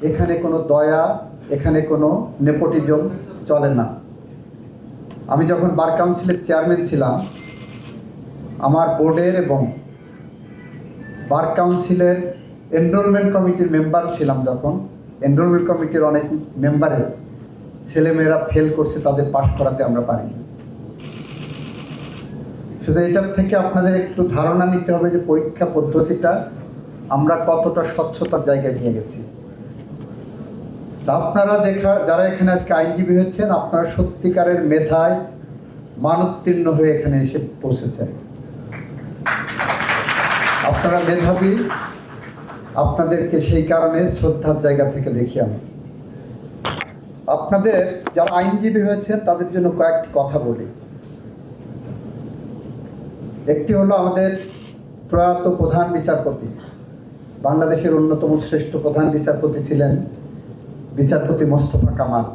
এখানে কোনো দয়া, এখানে কোনো নেপোটিজম চলে না। আমি যখন বার কাউন্সিলের চেয়ারম্যান ছিলাম, আমার বোর্ডের এবং বার কাউন্সিলের এনরোলমেন্ট কমিটির মেম্বার ছিলাম, যখন এনরোলমেন্ট কমিটির অনেক মেম্বারের ছেলেমেয়েরা ফেল করছে, তাদের পাশ করাতে আমরা পারিনি। শুধু এটার থেকে আপনাদের একটু ধারণা নিতে হবে যে পরীক্ষা পদ্ধতিটা আমরা কতটা স্বচ্ছতার জায়গায় নিয়ে গেছি। আপনারা যারা এখানে আজকে আইনজীবী হয়েছেন, আপনারা সত্যিকারের মেধায় মানোত্তীর্ণ হয়ে এখানে এসে পৌঁছেছেন। আপনারা মেধাবী, আপনাদেরকে সেই কারণে শ্রদ্ধার জায়গা থেকে দেখি আমি। আপনাদের যারা আইনজীবী হয়েছেন তাদের জন্য কয়েকটি কথা বলি। একটি হলো আমাদের প্রয়াত প্রধান বিচারপতি, বাংলাদেশের অন্যতম শ্রেষ্ঠ প্রধান বিচারপতি ছিলেন বিচারপতি মোস্তফা কামাল।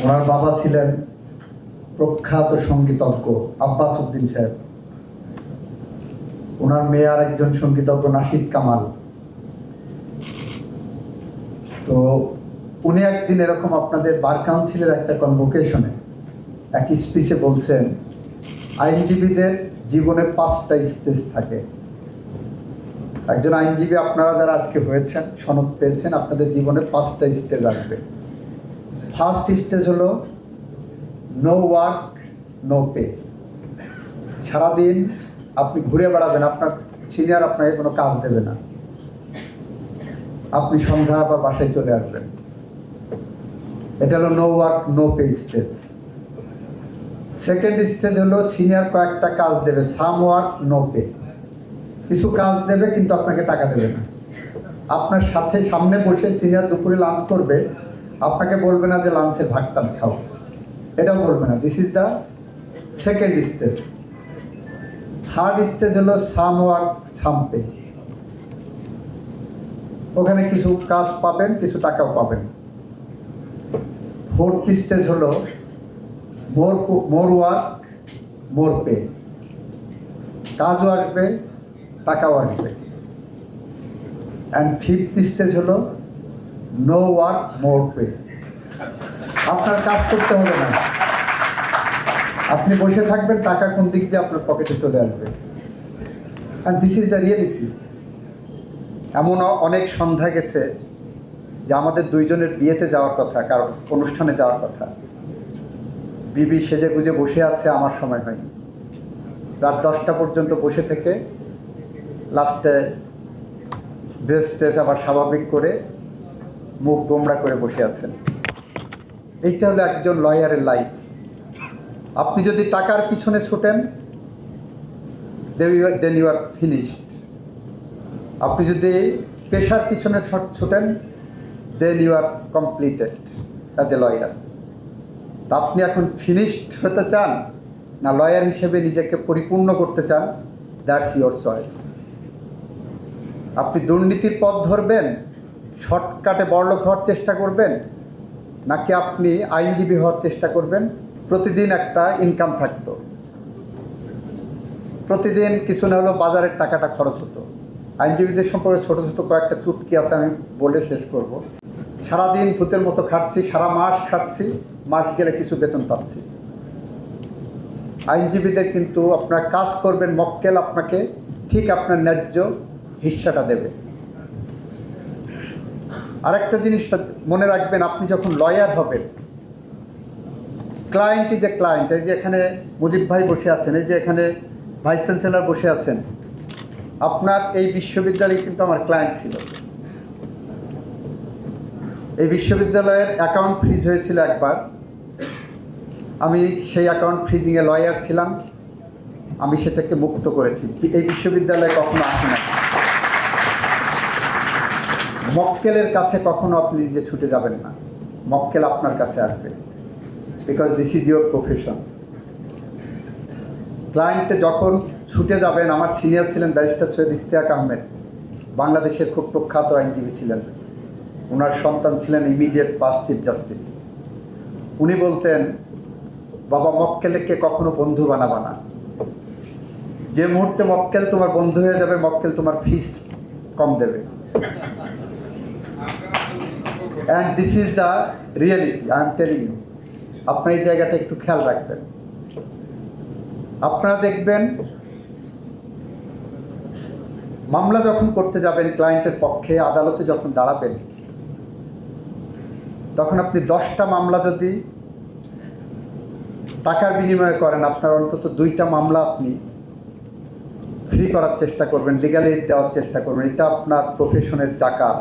ওনার বাবা ছিলেন প্রখ্যাত সঙ্গীতজ্ঞ আব্বাস উদ্দিন সাহেব। ওনার মেয়ে আর একজন সঙ্গীতজ্ঞ নাশিদ কামাল। তো উনি একদিন এরকম আপনাদের বার কাউন্সিলের একটা কনভোকেশনে এক স্পিচে বলছেন, আইনজীবীদের জীবনে 5টা স্টেজ থাকে। একজন আইনজীবী আপনারা যারা আজকে হয়েছেন, সনদ পেয়েছেন, আপনাদের জীবনে 5টা স্টেজ আসবে। ফার্স্ট স্টেজ হলো নো ওয়ার্ক নো পে। সারাদিন আপনি ঘুরে বেড়াবেন, আপনার সিনিয়র আপনাকে কোনো কাজ দেবে না, আপনি সন্ধ্যা আবার বাসায় চলে আসবেন। এটা হলো no work no pay stage. Second stage হলো সিনিয়র কয়েকটা কাজ দেবে, সাম ওয়ার্ক নো পে। কিছু কাজ দেবে কিন্তু আপনাকে টাকা দেবে না। আপনার সাথে সামনে বসে সিনিয়র দুপুরে লাঞ্চ করবে, আপনাকে বলবে না যে লাঞ্চের ভাগটা খাও, এটাও বলবে না। This is the second stage. Third stage হলো সাম ওয়ার্ক সাম পে। ওখানে কিছু কাজ পাবেন, কিছু টাকাও পাবেন। ফোর্থ স্টেজ হলো মোর ওয়ার্ক মোর পে। কাজও আসবে, টাকাও আসবে। অ্যান্ড ফিফথ স্টেজ হলো নো ওয়ার্ক মোর পে। আপনার কাজ করতে হবে না, আপনি বসে থাকবেন, টাকা কোন দিক দিয়ে আপনার পকেটে চলে আসবে। And this is the reality. এমন অনেক সন্ধ্যা গেছে যে আমাদের দুইজনের বিয়েতে যাওয়ার কথা, কারণ অনুষ্ঠানে যাওয়ার কথা, বিবি সেজে গুজে বসে আছে, আমার সময় হয়নি। রাত 10টা পর্যন্ত বসে থেকে লাস্টে ড্রেস ট্রেস আবার স্বাভাবিক করে মুখ গোমড়া করে বসে আছেন। এইটা হলো একজন লয়ারের লাইফ। আপনি যদি টাকার পিছনে ছুটেন, দেন ইউ আর ফিনিশড। আপনি যদি পেশার পিছনে ছুটেন, then you are completed as a lawyer. তা আপনি এখন ফিনিশড হতে চান না লয়ার হিসেবে নিজেকে পরিপূর্ণ করতে চান? That's your choice. আপনি দুর্নীতির পথ ধরবেন, শর্টকাটে বড়লোক হওয়ার চেষ্টা করবেন, নাকি আপনি আইনজীবী হওয়ার চেষ্টা করবেন? প্রতিদিন একটা ইনকাম থাকতো, প্রতিদিন কিছু না হলেও বাজারের টাকাটা খরচ হতো। আইনজীবীদের সম্পর্কে ছোটো ছোটো কয়েকটা চুটকি আছে, আমি বলে শেষ করব। সারাদিন ভূতের মতো খাটছি, সারা মাস খাটছি, মাস গেলে কিছু বেতন পাচ্ছি। আইনজীবীদের কিন্তু আপনার কাজ করবেন, মক্কেল আপনাকে ঠিক আপনার ন্যায্য হিস্সাটা দেবে। আরেকটা জিনিস মনে রাখবেন, আপনি যখন লয়ার হবেন, ক্লায়েন্ট ইজ এ ক্লায়েন্ট। এই যে এখানে মুজিব ভাই বসে আছেন, এই যে এখানে ভাইস চ্যান্সেলর বসে আছেন, আপনার এই বিশ্ববিদ্যালয়ে কিন্তু আমার ক্লায়েন্ট ছিল। এই বিশ্ববিদ্যালয়ের অ্যাকাউন্ট ফ্রিজ হয়েছিল একবার, আমি সেই অ্যাকাউন্ট ফ্রিজিংয়ে লয়ার ছিলাম, আমি সেটাকে মুক্ত করেছি। এই বিশ্ববিদ্যালয়ে কখনো আসি না। মক্কেলের কাছে কখনো আপনি নিজে ছুটে যাবেন না, মক্কেল আপনার কাছে আসবে, because this is your profession. ক্লায়েন্টে যখন ছুটে যাবেন, আমার সিনিয়র ছিলেন ব্যারিস্টার সৈয়দ ইশতিয়াক আহমেদ, বাংলাদেশের খুব প্রখ্যাত আইনজীবী ছিলেন। ওনার সন্তান ছিলেন ইমিডিয়েট পাস্ট চিফ জাস্টিস। উনি বলতেন, বাবা মক্কেলকে কখনো বন্ধু বানাবা না। যে মুহূর্তে মক্কেল তোমার বন্ধু হয়ে যাবে, মক্কেল তোমার ফিস কম দেবে। And this is the reality, I am telling you. আপনার এই জায়গাটা একটু খেয়াল রাখবেন। আপনারা দেখবেন মামলা যখন করতে যাবেন ক্লায়েন্টের পক্ষে, আদালতে যখন দাঁড়াবেন, তখন আপনি 10টা মামলা যদি টাকার বিনিময়ে করেন, আপনার অন্তত 2টা মামলা আপনি ফ্রি করার চেষ্টা করবেন, লিগাল এইড দেওয়ার চেষ্টা করবেন। এটা আপনার প্রফেশনের জাকাত।